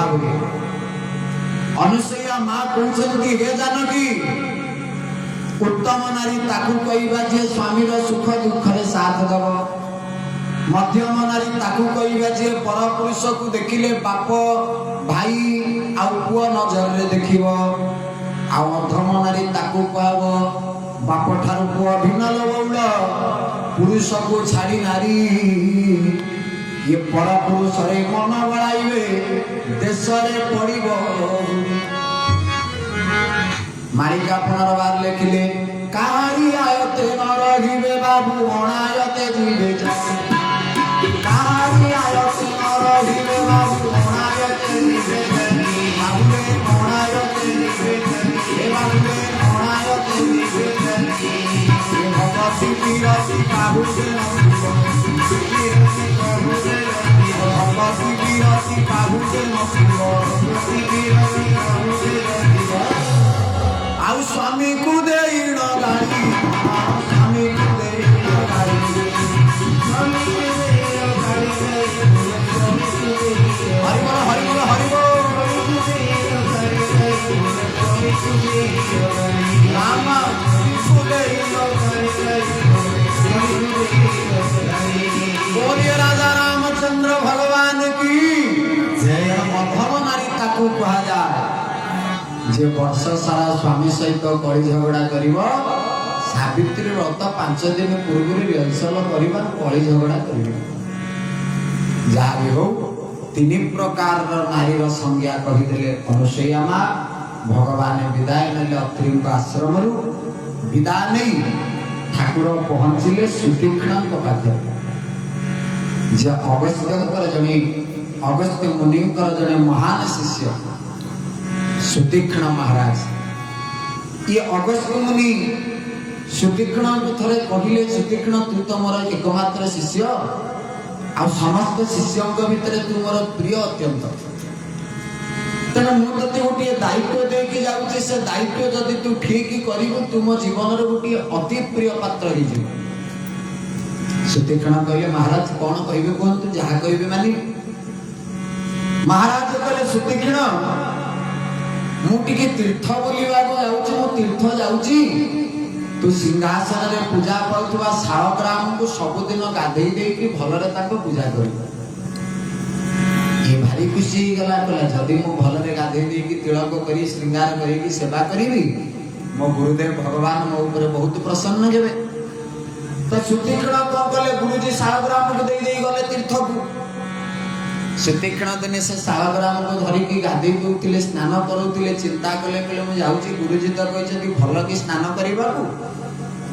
भाव अनुसैया माँ कहते हे जानकी उत्तम नारी ताकू कहवा जे स्वामी सुख दुख रे साथ दब मध्यम नारी ताकू कहवा जे पर पुरुष को देखिले बाप भाई आउ पुआ नजर रे देखिब आ अधम नारी ताकू कहब बाप ठारू पुआ भिन्न बउल पुरुष को छाड़ी नारी ये पर पुरुष रे मन बड़ाइबे देश रे पड़िब मारिका पुनर्बार लिखिले कहानी आयते न रहिबे बाबू अनायते जीवे कहानी आयते न रहिबे बाबू अनायते जीवे बाबूले अनायते जीवे हे बाबूले अनायते जीवे हे भगवती वीरसी काबूले भगवती वीरसी काबूले आउ स्वामी को दे गाड़ी स्वामी को दे गाड़ी स्वामी को दे गाड़ी हरि बोल राम को दे बोलिए राजा रामचंद्र भगवान की जय। मध्यम नारी ताकू कहा जाए जे वर्ष सारा स्वामी सहित कली झगड़ा करिवो सावित्री व्रत 5 दिन पूर्व रिहर्सल करिबा कली झगड़ा करिवो जहा भी हो 3 प्रकार नारी रो संज्ञा कहि देले अनुसैया मां भगवान विदाय नेले अत्रि आश्रम रु विदाय नहीं ठाकुर पहुंचिले सुतीक्ष्ण पाखे जे अगस्त्य मुनि जने महान शिष्य सुतीक्ष्ण महाराज ये अगस्त्य मुनि सुतीक्ष्ण को थरे कहिले सुतीक्ष्ण तू तो मोर एकमात्र शिष्य आ समस्त शिष्यों भितर तू मोर प्रिय अत्यंत तेना मु तते गोटे दायित्व देके जाउछे से दायित्व जदि तू ठीक करिवो तुम जीवन रे गोटे अति प्रिय पात्र ही जीव सुतीक्ष्ण कहले महाराज कोन कहिबे कोन तू जहा कहिबे मानी महाराज कहले सुतीक्ष्ण मुटिके तीर्थ बोलिबा को जाउची मु तीर्थ जाउची तू सिंहासन रे पूजा पाउतबा शालग्राम को सब दिन गाधेई दे कि भलरे ताको पूजा करी ये भारी खुशी गला कहला जदी मु भलरे गाधेई दे कि तिलक करी श्रृंगार करी कि सेवा करीबी मो गुरुदेव भगवान मो ऊपर बहुत प्रसन्न हेबे तो सुतीक्ष्ण को कहले गुरुजी शालग्राम को देई गले तीर्थ को सुतीक्ष्ण दिने से शालग्राम को धरिकी गाधेई दउतिले स्नान करउतिले चिंता कले कले मु जाउची गुरुजी तो कहछथि भल की स्नान करिबा को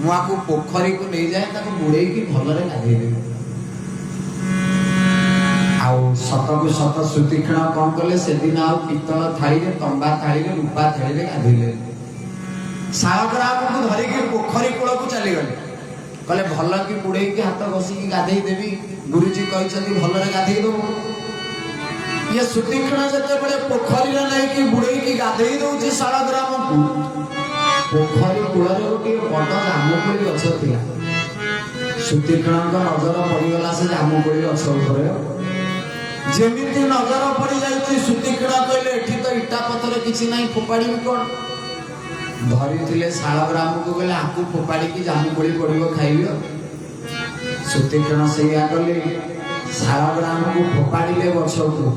मु आकु पोखरी को नै जाय ताको बुड़ेई की भलरे गाधेई दे आउ सतकु सत सुतीक्ष्ण कोन कले से दिन आउ पित्तल थाली रे तंबा थाली रे रूपा थाली रे गाधेइले शालग्राम को धरिकी पोखरी कूल को चली गले कले भल की बुड़ेई की हाथ बसी की गाधेई देबी गुरुजी कहछथि भलरे गाधेई दो ये सुतीक्ष्ण जते बड़े पोखरी रे नै कि बुड़ेई की गाधेई दउची शालग्राम को पोखरी कूଳରେ गोटे बड़ जामुकोଳି गछ थिला सुतीक्ष्णଙ୍କ नजर पड़ीगला से जामुकोଳି गछ ଉପରେ जेमिति नजर पड़ी जाइछि सुतीक्ष्ण कहले एठी तो इटा पत्थर किछि नै फोपाड़ी कोन धरिथिले शालग्राम को कहले आकु फोपाड़ी की जामुकोଳି पड़िबो खाइबो सुतीक्ष्ण सेया कले शालग्राम को फोपाड़ीले गछ को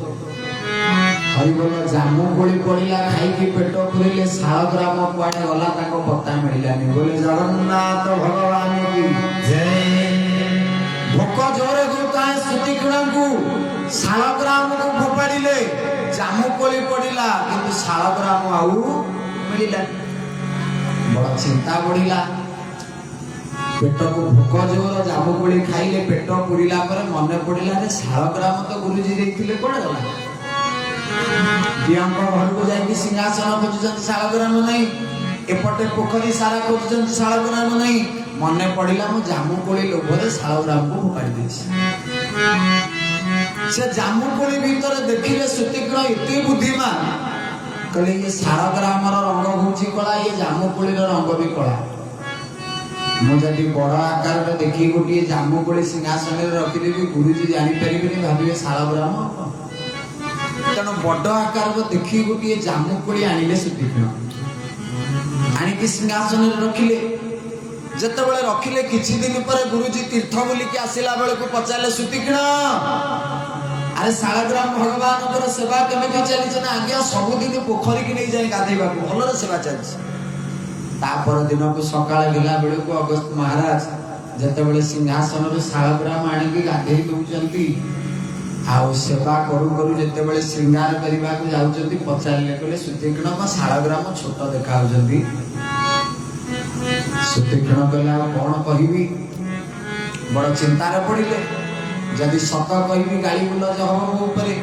हरिबोल जामुकोଳି पड़िला खाई की पेट पुरिले शालग्राम कुआडे गला ताको पत्ता मिललानी बोले जगन्नाथ भगवान की जय। भोक जोरे गुता सुतीक्ष्ण को शालग्राम को फोपाड़िले जामुकोଳି पड़िला किंतु शालग्राम आउ मिलला बड़ चिंता बढ़िला पेट को भोक जोर जामुकोଳି खाइले पेट पुरिला पर मन पड़िला रे शालग्राम तो गुरुजी देखिले कोड गला दियांको घर को जाई कि सिंहासन खोजन शालग्राम नहीं एपटे पोखरी सारा खोजन शालग्राम नहीं मने पड़िला मु जामुकोଳି लोभरे शालग्राम को फोपाड़ी देछि से जामुकोଳି भीतर देखिले सुतीक्ष्ण एते बुद्धिमान कहले ये शालग्राम रंग होछि कला ये जामुकोଳି रंग भी कला मु जदि बड़ आकार रे देखि गोटी जामुकोଳି सिंहासन रे रखि देबी गुरुजी जानि परिबेनी भाबिबे शालग्राम तेणु बड़ आकार देखी गोटे जामुकोड़ी आनिले सुतीक्षण आनिकी सिंहासन रखिले जते बळे रखिले किछि दिन पर गुरुजी तीर्थ बुलिकी आसिला बेले को पचारले सुतीक्षण अरे शालग्राम भगवान सेवा केमिति चली ना आज्ञा सबुदिन पोखरी की नहीं जाए गाधेबा भलर सेवा चलछि तापर दिन को सकाळ गेला बेले को अगस्त महाराज जते बळे सिंहासन रे शालग्राम आनिकी गाधेई दउचंती आउ सेवा करू करू जते बळे श्रृंगार करबा को जाउचंती पचारले कहले सुतीक्षण को शालग्राम छोट देखा होचंती सुतीक्षण कहला कोन कहिबी बड़ चिंतार पड़िले जदि सत कहिबी गाली बुलज हम ऊपरे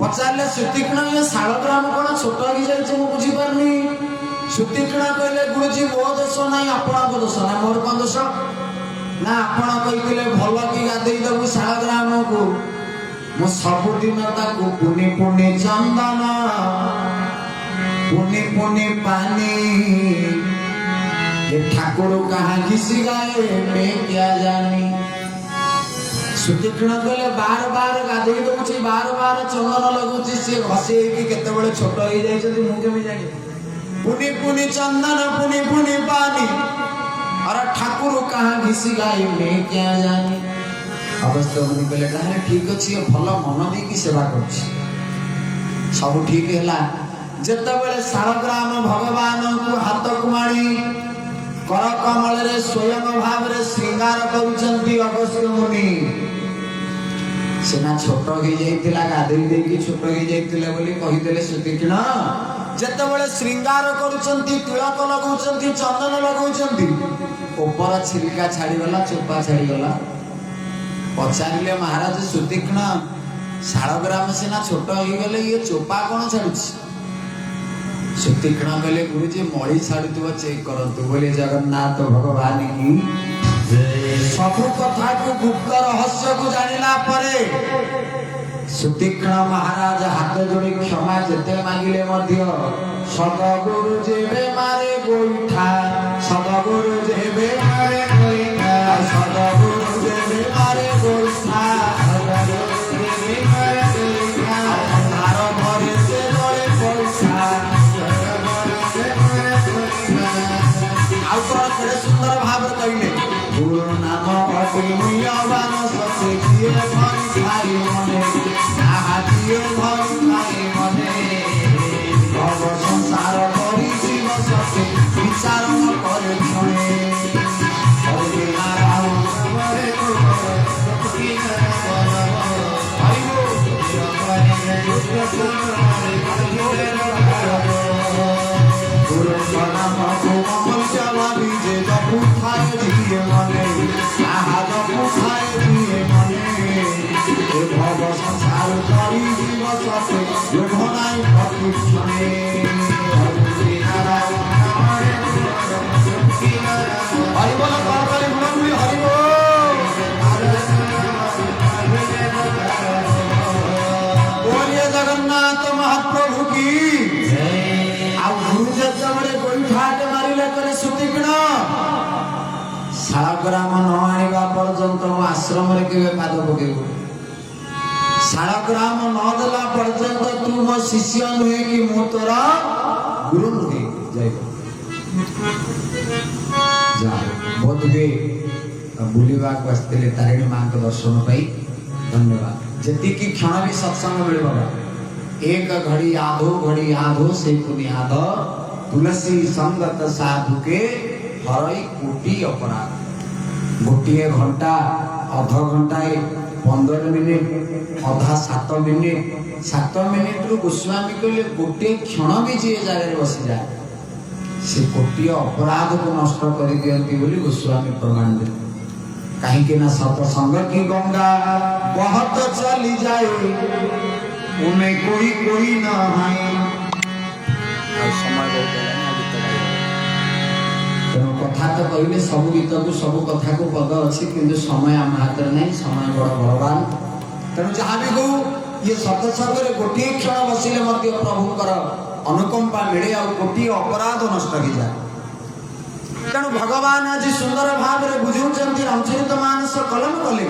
पचारले सुतीक्षण ये शालग्राम कोन छोट हो जाय छ मु बुझी परनी सुतीक्षण कहले गुरुजी मो दोष नाही आपन को दोष ना मोर कोन दोष ना आपन कहितले भलो की गाधेई दबु शालग्राम को मु सबुदिन ताकू पुनी पुनी चंदन पुनी पुनी पानी ये ठाकुर कहाँ घिसी गए मैं क्या जानी सुतीक्षण कहले बार बार गाधेई दउछि बार बार चंदन लगुछि से घसे कि केते बेले छोट हो जाय छथि मु केमि जानि पुनी पुनी चंदन पुनी पुनी पानी अरे ठाकुर कहाँ घिसी गए मैं क्या जानी अवस्था मुनि कहले ताहे ठीक अछि भलो मन दे की सेवा करछि सब ठीक हैला जते बेले शालग्राम भगवान को हाथ कुमारी कर कमल रे स्वयं भाव रे श्रृंगार करूचंती अगस्त्य मुनि सेना छोट हो जाइतिला गाधेई दे की छोट हो जाइतिला बोली कहि देले सुतीक्षण जते बेले श्रृंगार करूचंती तिलक लगाउचंती चंदन लगाउचंती ऊपर छिलका छाड़ी गला चोपा छाड़ी गला पचारिले महाराज सुतीक्षण शालग्राम सेना छोट हो गले ये चोपा कोन छाडुछि सुतीक्षण कहले गुरुजी मळी छाडुतबो चेक करंतु बोले जगन्नाथ भगवान की सब कथा को गुप्त रहस्य को जानिला परे सुतीक्षण महाराज हाथ जोड़ी क्षमा जते मांगिले मध्य सदगुरु जेबे मारे गोइठा सदगुरु जेबे मारे गोइठा सदगुरु जेबे मारे गोइठा सदगुरु जेबे मारे गोइठा तारो घरे से गले पैसा आउ तो सुंदर भाव कहले गुरु नाम अति मूल्यवान सत्य किए भरी भाई मने आहा किए भरी भाई मने भव संसार करी जीव सत्य विचार न करे क्षणे हरि नारायण हरे गुरु नाम को जवा बीजे जपु खाए दिए मने आहा जपु खाए दिए मने ए भव संसार करी जीव सत्य लोभ नाई प्रतिक्षणे हरि नारायण हरि बोल हरि बोल हरि बोलिए जगन्नाथ महाप्रभु की शालग्राम न आनिबा पर्यंत आश्रम रे केबे पाद पकेबो शालग्राम न देला पर्यंत तू मो शिष्य नुहे कि मो तोरा गुरु नुहे जय जा बोधवे बुलिबा को आस्तेले तारिणी मां के दर्शन पाई धन्यवाद जति की क्षण भी सत्संग मिलबा एक घड़ी आधो से पुनियाद तुलसी संगत साधु के हरई कोटि अपराध गोटे घंटा अध घंटा 15 मिनिट अधा 7 मिनिट रु गोस्वामी कहले गोटे क्षण भी जे जगह बसी जाए से कोटि अपराध को नष्ट कर दियंती बोली गोस्वामी प्रमाण दे कहीं के ना सत्संग की गंगा बहुत चली जाए उन्हें कोई ना है समय तेणु कथा तो कहले सब गीत को सब कथा को पद अच्छी किंतु समय आम हाथ में नहीं समय बड़ बलवान तेणु जहाँ भी कहू ये सत्संग गोटे क्षण बसिले प्रभुंकर अनुकंपा मिले आ गोटे अपराध नष्ट हो जाए तेणु भगवान आज सुंदर भाव में बुझाऊँ रामचरित मानस कलम कले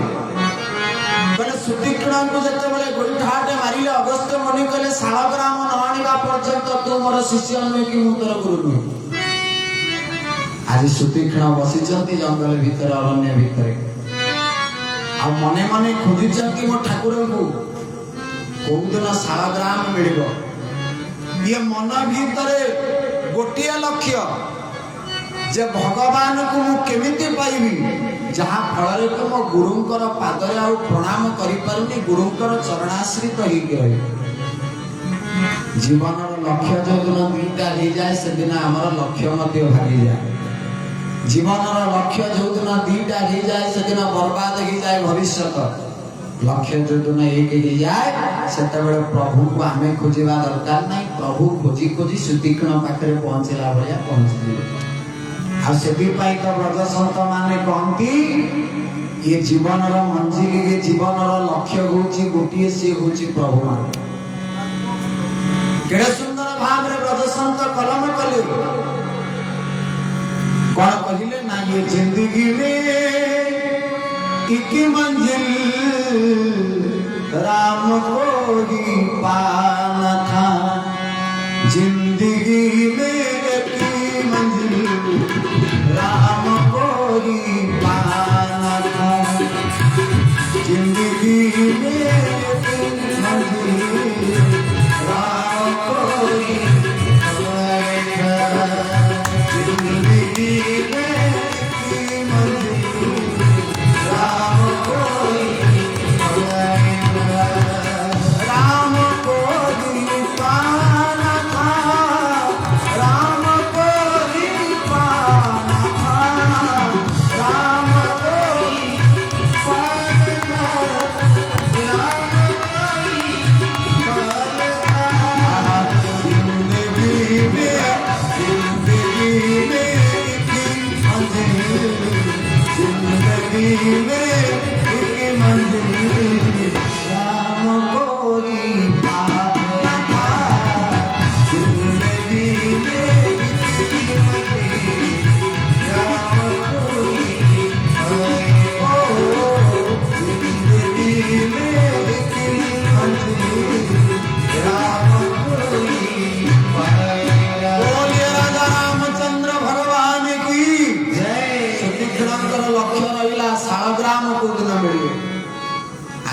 कहले सुतीक्षण को जते बेले गोइठाटे मारिले अगस्त्य मुनि कहले शालग्राम न आनिबा पर्यंत तू मोर शिष्य नुहे कि मु तोर गुरु नुहे। आज सुतीक्षण बसिचंती जंगल भितर अरण्य भितर आ मने मने खोजुचंती मो ठाकुर को कोउदिन शालग्राम मिलिबो। ये मन भितर गोटिया लक्ष्य जे भगवान को मु केमिति पाइबी जहा फल रे मो गुरुंकर पादरे आ प्रणाम करि पारुनी गुरुंकर चरणाश्रित ही रही। जीवन लक्ष्य जो दिन दुईटा हो जाए से दिन आमर लक्ष्य मध्य भागी जाए। जीवन लक्ष्य जो दिन दुईटा हो जाए से दिन बर्बाद हो जाए भविष्य। लक्ष्य जो दिन एक हो जाए से प्रभु को आमे खोजा दरकार नहीं। प्रभु खोजी खोजी सुतीक्षण पाखे पहुंचला भाया पहुंच आपाई तो ब्रज सत माने कहती ये जीवन मंजिल ये जीवन लक्ष्य हूँ गोटे सी हूँ प्रभु मान। केड़े सुंदर भाव रे ब्रज संत कलम कले कौन कहले ना ये जिंदगी में एक मंजिल राम को ही पाना था। जिंदगी में एक मंजिल राम को ही पाना था। जिंदगी में एक मंजिल राम को ही पाना था। जिंदगी में एक मंजिल राम को ही पाना था। राम को ही पाना था। राम को ही पाना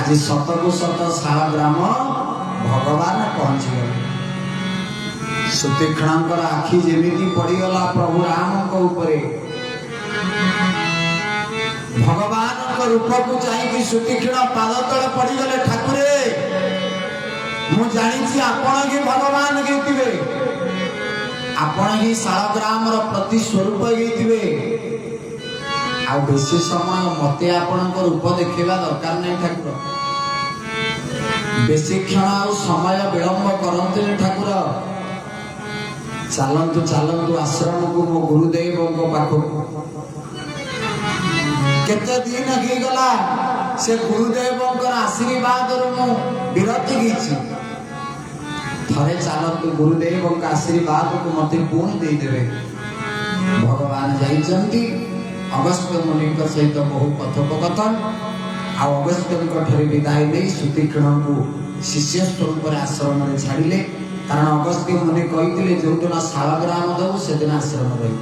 आज शत को शत शालग्राम भगवान पहुंच गए। सुतीक्षण आखि जेमिति पड़ीगला प्रभु राम उपरे भगवान रूप को चाहिए सुतीक्षण पाद तले पड़ीगले ठाकुरे मु जानी आपण ही भगवान गईथिबे आपण ही शालग्राम प्रति स्वरूप गईथिबे आ बेसी समय मते आपण रूप देखा दरकार नहीं ठाकुर। बेसी क्षण आ समय विलंब करते ठाकुर। चलतु चलतु आश्रम को मो गुरुदेव पाखक केते दिन हो गला से गुरुदेव आशीर्वाद विरति गई। थरे चलतु गुरुदेव आशीर्वाद को मत पुणी देदेवे। भगवान जाइछंती अगस्त्य मुनि सहित बहु कथोपकथन आ अगस्त्य विदाय नहीं सुतीक्षण को शिष्य स्वरूप आश्रम में छाड़िले। कारण अगस्त्य मुनि कही जो दिन शालग्राम दबु से दिन आश्रम रही।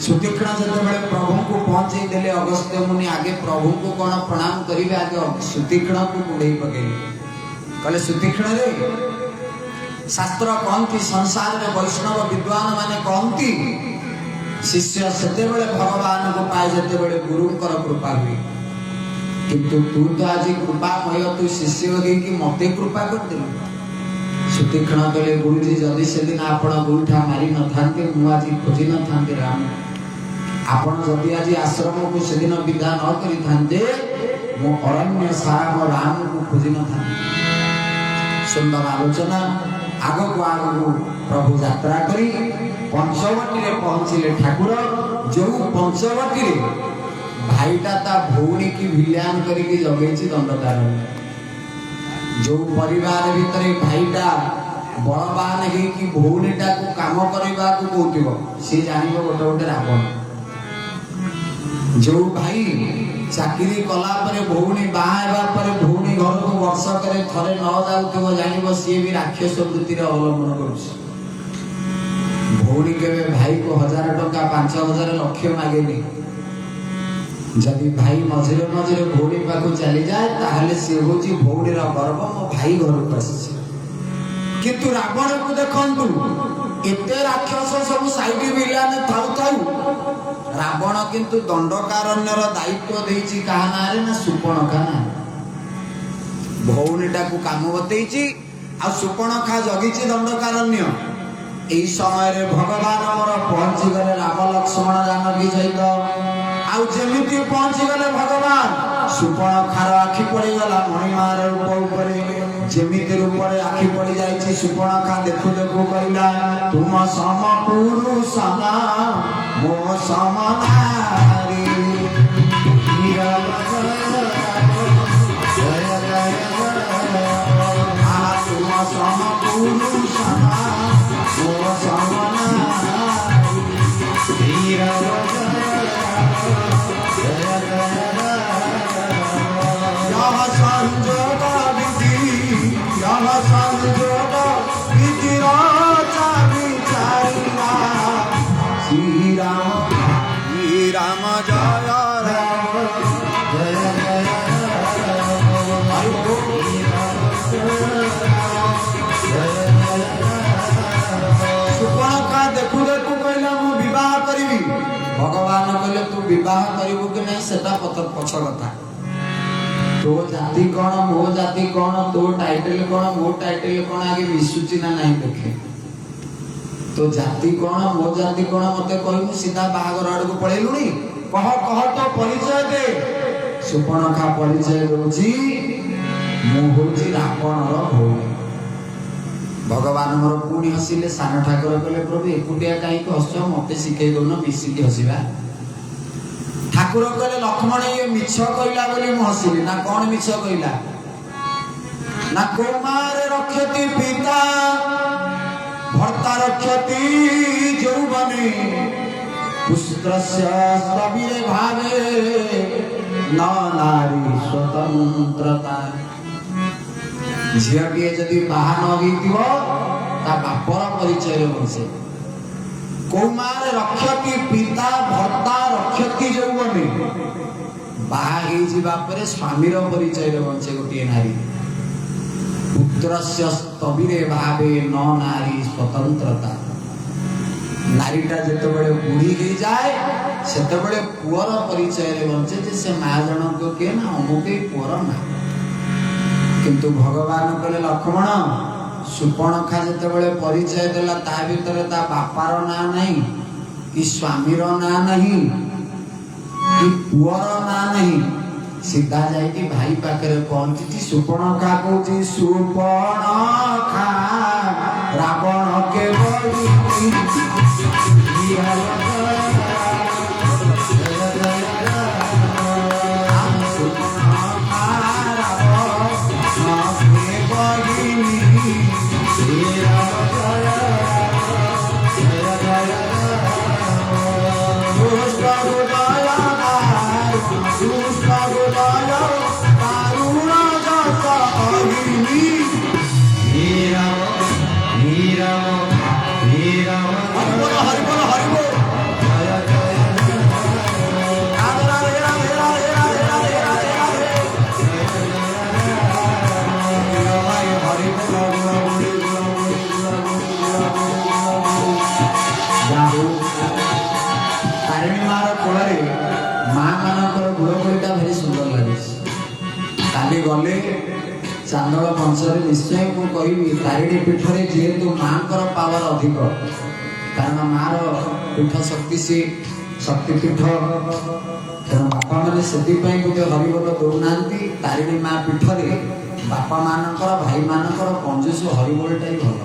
सुतीक्षण जो प्रभु को पहुंचे देले अगस्त्य मुनि आगे प्रभु को कौन प्रणाम करेंगे आगे सुतीक्षण को कुड़े पकेले कहले सुतीक्षण रे शास्त्र कहती संसार में वैष्णव विद्वान माने कहती शिष्य सेते भगवान को पाए जेते गुरुंकर कृपा हुई। किंतु तू तो आज कृपामय तू शिष्य हो कि मते कृपा कर दिल। सुतीक्षण कहले गुरुजी जदि से दिन आपण गुरुठा मारी न थांते मु आज खोजी न थांते राम। आपण जदि आज आश्रम को से दिन विदा न करि थांते मु अरण्य सारा मो राम को खोजी न थांते। सुंदर आलोचना आगो को आगो प्रभु यात्रा करी पंचवटी रे पहुंचले ठाकुर। जो पंचवटी रे भाईटा ता भौणी की विल्यान करिके जगेछि दंडदार। जो परिवार भीतर भाईटा बलवान हे कि भौणीटा को काम करबा को कहतिबो से जानिबो गोटे गोटे रावण। जो भाई चाकरी कला परे भौणी बाहा परे भौणी घर को वर्षक थरे न जाऊ जान सी भी राक्षस वृत्ति अवलंबन कर भौणी के भाई को 1000 टंका 5000 लक्ष मागेनी जदि भाई मझिरे मझिरे भौणी पाक चली जाए ताहले सी होची भौणीर गर्व मो भाई घर को आसी किंतु रावण को देखंतु एते राक्षस सब साइड विलान थाउ थाउ रावण किंतु दंडकारण्यर दायित्व देइछि कहा नारे ना सुपर्णखा ना भौणीटा को काम बतैछि आ सुपर्णखा जगिछि दंडकारण्य एई समय रे भगवान हमर पहुंची गले राम लक्ष्मण जानकी सहित आउ जेमिति पहुंची गले भगवान सुपर्णखार आखि पड़ी गला मणिमार रूप ऊपर जेमिति रूप रे आखि पड़ी जाइछि सुपर्णखा देखु देखु कहला तुम सम पुरुष ना मो सम नारी तुम सम पुरुष ना मो सम राम जय राम जय सुपर्णखा देखु देखु कहला मु विवाह करिवि भगवान कहले तू विवाह करिवु कि नहीं सेटा पछ कथा तो जाति कौन मो जाति कौन तो टाइटल कौन मो टाइटल कौन आगे मिसुची ना नहीं देखे तो जाति कौन मो जाति कौन मते कहू सीधा बाहागर आड़ को पळेलुनी कह तो परिचय दे सुपर्णखा परिचय दोची मु होची रावणर भौणी भगवान मोर पुणी हसिले सान ठाकुर कहले प्रभु एकुटिया काई हस मते शिखै दोन मिसिकी हसिबा ठाकुर कहले लक्ष्मण ये मिछ कहला बोली मु हसिली ना कौन मिछ कहला ना कुमार रक्षति पिता भर्ता रक्षति यौवने पुत्रस्य स्तविरे भावे न नारी स्वतंत्रता झीटी जदि बाहा न होइतिबो ता बापर परिचय बसे कौमार रक्षति पिता भर्ता रक्षति यौवने बाहा हेइ जिबा परे स्वामीर परिचय बसे गोटे नारी पुत्रस्य स्तविरे भावे न नारी स्वतंत्रता नारीटा जते बड़े बुढ़ी गई जाए सेते बड़े पुअर परिचय रे बंचे जे से मां जनक के ना अमुके पुअर ना किंतु भगवान कहले लक्ष्मण सुपर्णखा जते बड़े परिचय देला ता भीतर ता बापार ना नहीं कि स्वामीर ना नहीं कि पुअर ना नहीं सीधा जाई भाई पाखरे पहुंची सुपर्णखा कहूची सुपर्णखा रावण के बड़ी गले चांदल वंशरे निश्चय मु कहि तारिणी पीठ रे जेतु मांकर पावर अधिक कारण मार पीठ शक्ति से शक्ति पीठ कारण बापा माने सेति पई गोटे हरिबोल दौनांती तारिणी मां पीठ रे बापा मानकर भाई मानकर कंजूस हरिबोलटाई भल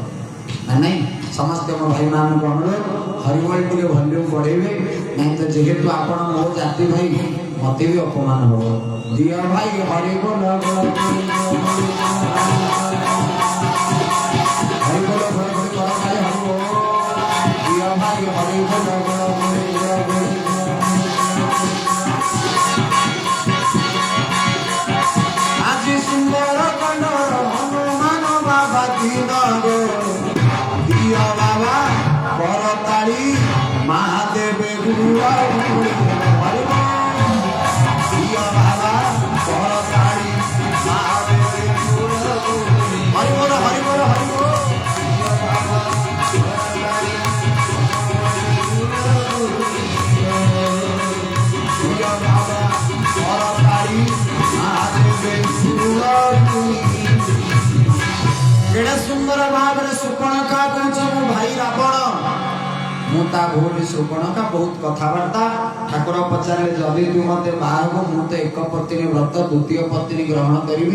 ना नहीं समस्त मो भाई मान को अनुरोध हरिबोल टिके वॉल्यूम बढ़ेबे नहीं तो जेहेतु आपण मो जाति भाई मते भी अपमान हो दिया भाई हरिबोल दिया भाई हरिबोल भाव में सुपर्णखा कहूँ मो भाई रावण मुता भूल सुपर्णखा बहुत कथबार्ता ठाकुर पचारे जदि तू मत बाहर मु तो एक पत्नी व्रत द्वितीय पत्नी ग्रहण करी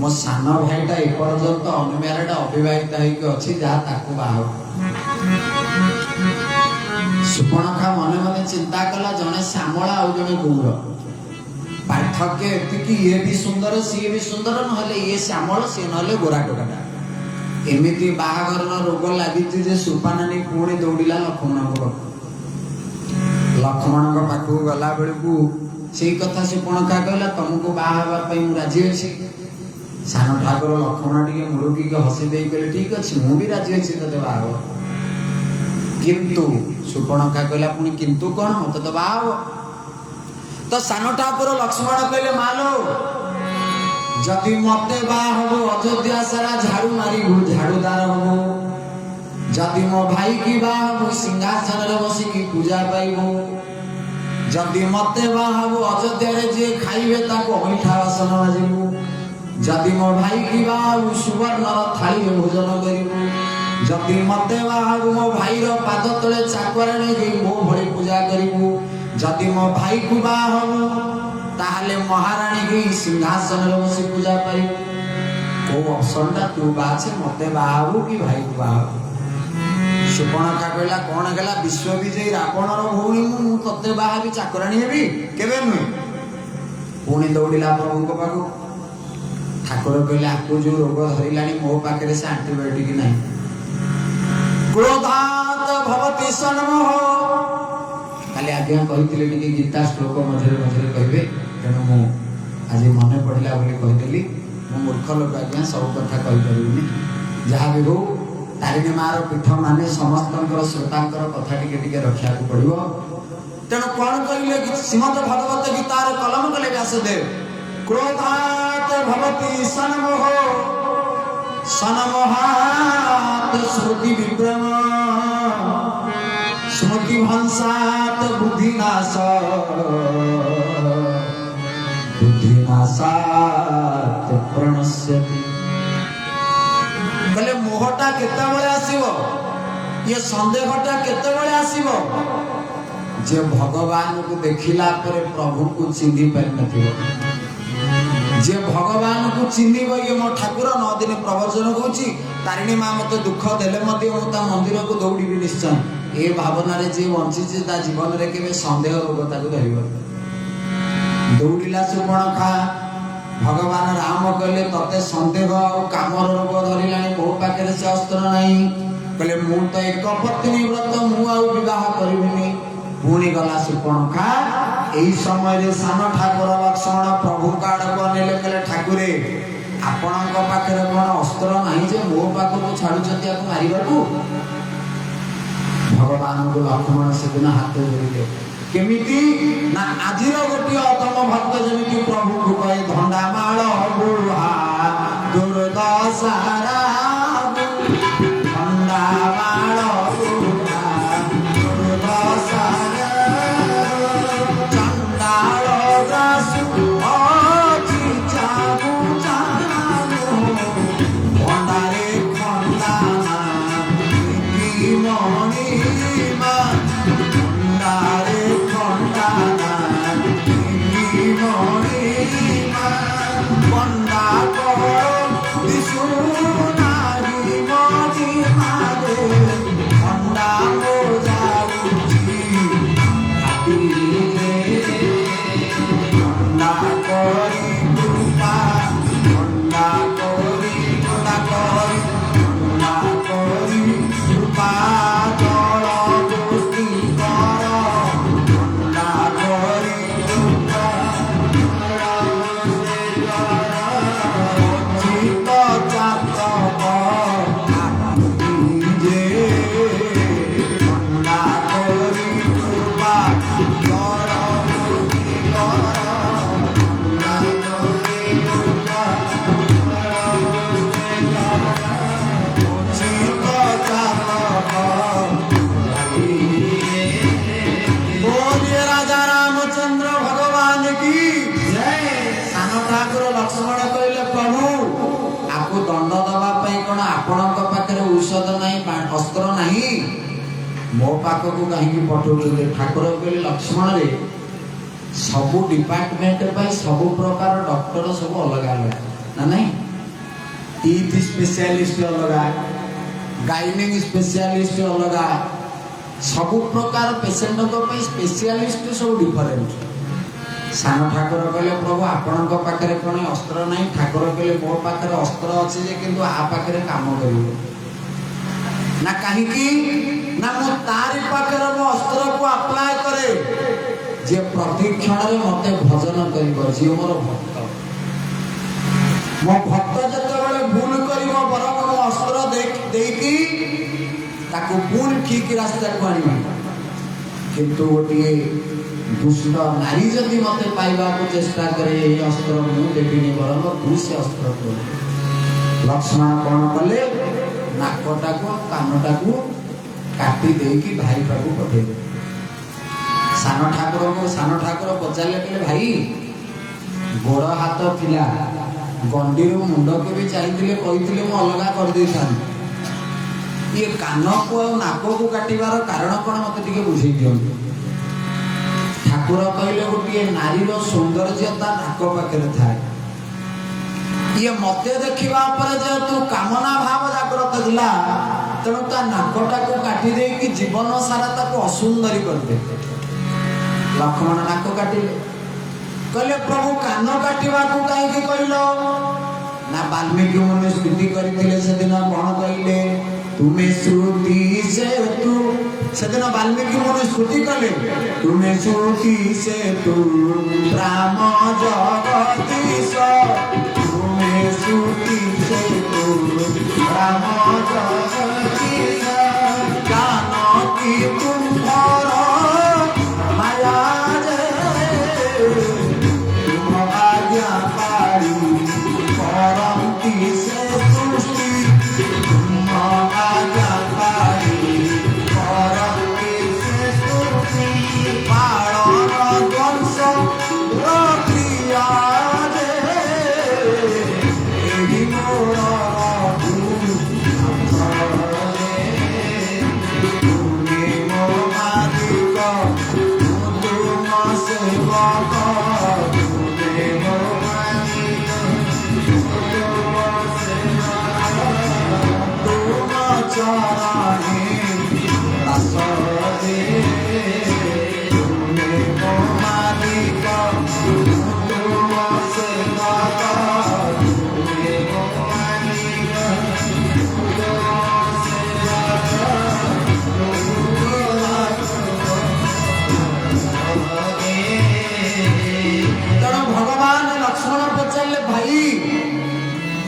मो सान भाईटा एपर्यंत अनम्यारेड अविवाहित होगी जहाँ ताकू बाहर सुपर्णखा मने मने चिंता कला जने श्यामला आउ जने गौर पार्थक्य एतिकी ये भी सुंदर सी भी सुंदर नहले ये श्यामल सी नहले गोरा टोकाटा एमिति बाहागर रोग लगी जे सुपानानी पुणी दौड़िला लक्ष्मण पाखु गला बेलू से कथा सुपर्णखा कहला तुमको बाहा राजी अच्छी सान ठाकुर लक्ष्मण टी मुड़की हसी दे कहले ठीक अच्छे मुझे राजी अच्छी ते बाहा किंतु सुपर्णखा कहला पुणी किंतु कौन मत तो बाहा तो सान ठाकुर लक्ष्मण कहले मालो जदि मते बाहा अयोध्या सारा झाड़ू मारी झाड़ूदार हम जदि मो भाई की बाहा सिंहासन रे बसिकी पूजा पाइबो जदि मते बाहा अयोध्या रे जे खाइबे ताको अइठा बासन बाजिबो जदि मो भाई की बाहा सुवर्ण थाली रे भोजन करिबो जदि मते बाहा मो भाई रो पाद तले चाकर ने मो भली पूजा करिबो जदि मो भाई को बाहा ताहले महारानी की सिंहासन रे बसी पूजा पाई को ऑप्शनटा तू बाछे मते बाहाबू कि भाई को बाहाबू सुपर्णखा कहला कोन गेला विश्व विजयी रावण रो भौणी मु तते बाहाबी चाकराणी हेबी केबे नु पुणी दौड़िला प्रभु को पाखु ठाकुर कहले आकु जो रोग धरिलानी मो पाखरे से एंटीबायोटिक नाही क्रोधात भवति सन्मोह खाली आज्ञा कहिथिले टिके गीता श्लोक मझरे मझरे कहबे तेणु मु आज मन पड़ा बोली कहीदेली मो मूर्ख लोक आज्ञा सब कथा कहीपरि जहाँ भी हो तारिणी माँ पीठ माने समस्त श्रोता कथा टिके रखा पड़ो तेणु कौन कहे श्रीमद भगवत गीतार कलम कले व्यासदेव क्रोधात भवति सन्मोह सन्मोहात श्रुति विभ्रम स्मृति भंसात बुद्धिनाश बुद्धिनाशात प्रणश्यति कहले मोहटा केते बेले आसीबो ये संदेहटा केते बेले आसीबो जे भगवान को देखिला परे प्रभु को चिन्हि पारि नथिबो जे भगवान को चिन्हिबो ये मो ठाकुर 9 दिन प्रवचन कहूची तारिणी मां मते दुख देले मते मो ता मंदिर को दौड़ीबी निश्चय ए भावना रे जे वंचित ता जीवन रे केबे संदेह रोग ताको धरिबो दौड़िला सुपर्णखा भगवान राम कहले तते संदेह और कामर रोग धरिलानी मो पाखे से अस्त्र नहीं कहले मु तो एक पत्नी व्रत मु आउ विवाह करिबिनी पुणी गला सुपर्णखा एई समय रे सान ठाकुर लक्ष्मण प्रभु काड को नेले कहले ठाकुरे आपनक पाखे कोन अस्त्र नहीं जे मो पाख को छाडु छतिया को मारिबाकू भगवान को लक्ष्मण से दिन हाथ जोड़िले केमिति ना आजिर गोटी अतम भक्त जेमिति प्रभु को कहे धंडा माळ बुढ़ा दुर्दशारा धंडा माळ बुढ़ा दुर्दशारा चंडाल दासु अति जागु जागु भंडारे खंडाना की मणि मा भंडारे खंडाना की मणि मा बंदा को विष्णु नारी मणि मारे ଆପଣଙ୍କ ପାଖରେ ଔଷଧ ନାହିଁ, ଅସ୍ତ୍ର ନାହିଁ, ମୋ ପାଖକୁ କାହିଁକି ପଠାଉଛନ୍ତି? ଠାକୁର କହିଲେ ଲକ୍ଷ୍ମଣରେ ସବୁ ଡିପାର୍ଟମେଣ୍ଟ ପାଇଁ ସବୁ ପ୍ରକାର ଡକ୍ଟର ସବୁ ଅଲଗା ଅଲଗା ନା ନାହିଁ? ଟିଥ୍ ସ୍ପେଶିଆଲିଷ୍ଟ ଅଲଗା, ଗାଇନିଂ ସ୍ପେଶିଆଲିଷ୍ଟ ଅଲଗା, ସବୁ ପ୍ରକାର ପେସେଣ୍ଟଙ୍କ ପାଇଁ ସ୍ପେଶିଆଲିଷ୍ଟ ସବୁ ଡିଫରେଣ୍ଟ। ସାନ ଠାକୁର କହିଲେ ପ୍ରଭୁ ଆପଣଙ୍କ ପାଖରେ କ'ଣ ଅସ୍ତ୍ର ନାହିଁ? ଠାକୁର କହିଲେ ମୋ ପାଖରେ ଅସ୍ତ୍ର ଅଛି ଯେ କିନ୍ତୁ ଆ ପାଖରେ କାମ କରିବ ନା। କାହିଁକି ନା ମୁଁ ତାରି ପାଖରେ ମୋ ଅସ୍ତ୍ରକୁ ଆପ୍ଲାଏ କରେ ଯେ ପ୍ରତି କ୍ଷଣରେ ମତେ ଭଜନ କରିବ, ଯିଏ ମୋର ଭକ୍ତ। ମୋ ଭକ୍ତ ଯେତେବେଳେ ଭୁଲ କରିବ ବରଂ ମୋ ଅସ୍ତ୍ର ଦେଇକି ତାକୁ ପୁଣି ଠିକ ରାସ୍ତାକୁ ଆଣିବ। କିନ୍ତୁ ଗୋଟିଏ ଦୁଷ୍ଟ ନାରୀ ଯଦି ମତେ ପାଇବାକୁ ଚେଷ୍ଟା କରେ, ଏହି ଅସ୍ତ୍ର ମୁଁ ଦେବିନି, ବରଂ ତୁ ସେ ଅସ୍ତ୍ର କରୁ। ଲକ୍ଷ୍ମଣ କ'ଣ କଲେ? ନାକଟାକୁ କାନଟାକୁ କାଟି ଦେଇକି ଭାଇ ପାଖକୁ ପଠେଇଲେ। ସାନ ଠାକୁର ପଚାରିଲେ, କହିଲେ ଭାଇ ଗୋଡ଼ ହାତ ଥିଲା, ଗଣ୍ଡିରୁ ମୁଣ୍ଡକୁ ବି ଚାହିଁଥିଲେ କହିଥିଲେ ମୁଁ ଅଲଗା କରିଦେଇଥାନ୍ତି, ଇଏ କାନକୁ ଆଉ ନାକକୁ କାଟିବାର କାରଣ କ'ଣ ମତେ ଟିକେ ବୁଝେଇ ଦିଅନ୍ତୁ। ଠାକୁର କହିଲେ ଗୋଟିଏ ନାରୀର ସୌନ୍ଦର୍ଯ୍ୟ ତା ନାକ ପାଖରେ ଥାଏ। ଇଏ ମତେ ଦେଖିବା ଉପରେ ଯେହେତୁ କାମନା ଭାବ ଜାଗ୍ରତ ଥିଲା, ତେଣୁ ତା ନାକଟାକୁ କାଟି ଦେଇକି ଜୀବନ ସାରା ତାକୁ ଅସୁନ୍ଦରୀ କରିଦେଲେ। ଲକ୍ଷ୍ମଣ ନାକ କାଟିଲେ। କହିଲେ ପ୍ରଭୁ କାନ କାଟିବାକୁ କାହିଁକି କହିଲ? ନା ବାଲ୍ମୀକି ମୁନି ସ୍ତୁତି କରିଥିଲେ ସେଦିନ। କ'ଣ କହିଲେ? ତୁମେ ଶ୍ରୁତି ସେତୁ। ସେଦିନ ବାଲ୍ମୀକି ମୁନି ସ୍ତୁତି କଲେ, ତୁମେ ଶ୍ରୁତି ସେତୁ ରାମ ଜଗଦୀଶ, ତୁମେ ଶ୍ରୁତି ସେତୁ ରାମ ଜଗଦୀଶ, ଜାନକୀ ତୁମର ମାୟା ଯେ, ତୁମ ଆଜ୍ଞା ପାଳି କରନ୍ତି ସେ ସୃଷ୍ଟି, ତୁମ ଆଜ୍ଞା ପାଳି କରନ୍ତି ସେ ସୃଷ୍ଟି, ପାଳନ ବଂଶ କ୍ରିୟା ଯେ, ଏହି ମୋର ତୁମେ ମୋ ମାଲିକ, ମୁଁ ତୁମ ସେବକ, ତୁମେ ମୋ ମାଲିକ, ତୁମ ଚରଣେ ଦାସ ଦେ, ତୁମେ ମୋ ମାଲିକ, ମୁଁ ତୁମ ସେବକ, ତୁମେ ମୋ ମାଲିକ, ତେଣୁ ଭଗବାନ ଲକ୍ଷ୍ମଣ ପଚାରିଲେ ଭାଇ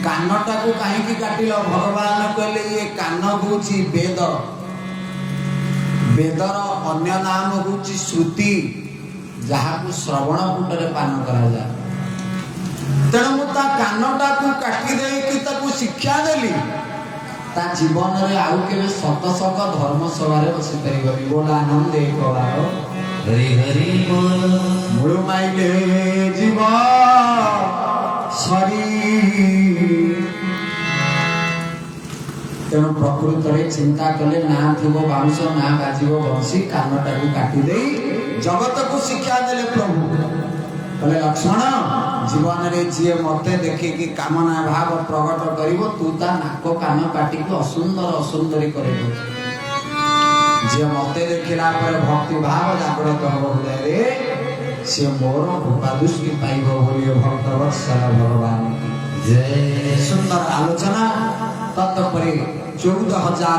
କାନଟାକୁ କାହିଁକି କାଟିଲ? ଭଗବାନ କହିଲେ ଇଏ କାନ ହଉଛି ବେଦ, ବେଦର ଅନ୍ୟ ନାମ ହଉଛି ଶ୍ରୁତି, ଯାହାକୁ ଶ୍ରବଣ କୁଣ୍ଡରେ ପାନ କରାଯାଏ। ତେଣୁ ମୁଁ ତା କାନଟାକୁ କାଟି ଦେଇକି ତାକୁ ଶିକ୍ଷା ଦେଲି, ତା ଜୀବନରେ ଆଉ କେବେ ଶତଶକ ଧର୍ମସଭାରେ ବସିପାରିବନି। ବୋଲ ଆନନ୍ଦ କବାର ହରି ହରି ବୋଲ, ମୂଳ ମାଇଲେ ଜୀବ ସରି। ତେଣୁ ପ୍ରକୃତରେ ଚିନ୍ତା କଲେ ନା ଥିବ ବାଉଁଶ, ନା ବାଜିବ ବଂଶୀ, କାନଟାକୁ କାଟି ଦେଇ ଜଗତକୁ ଶିକ୍ଷା ଦେଲେ ପ୍ରଭୁ। କହିଲେ ଲକ୍ଷ୍ମଣ, ଜୀବନରେ ଯିଏ ମତେ ଦେଖିକି କାମନା ଭାବ ପ୍ରକଟ କରିବ, ତୁ ତା ନାକ କାନ କାଟିକି ଅସୁନ୍ଦରୀ କରିବ। ଯିଏ ମତେ ଦେଖିଲା ପରେ ଭକ୍ତି ଭାବ ଜାଗ୍ରତ ହବ ହୃଦୟରେ, ସେ ମୋର କୃପା ଦୃଷ୍ଟି ପାଇବ ବୋଲି ଭକ୍ତ ବତ୍ସଳ ଭଗବାନ। ସୁନ୍ଦର ଆଲୋଚନା। ତତ୍ପରେ 14,000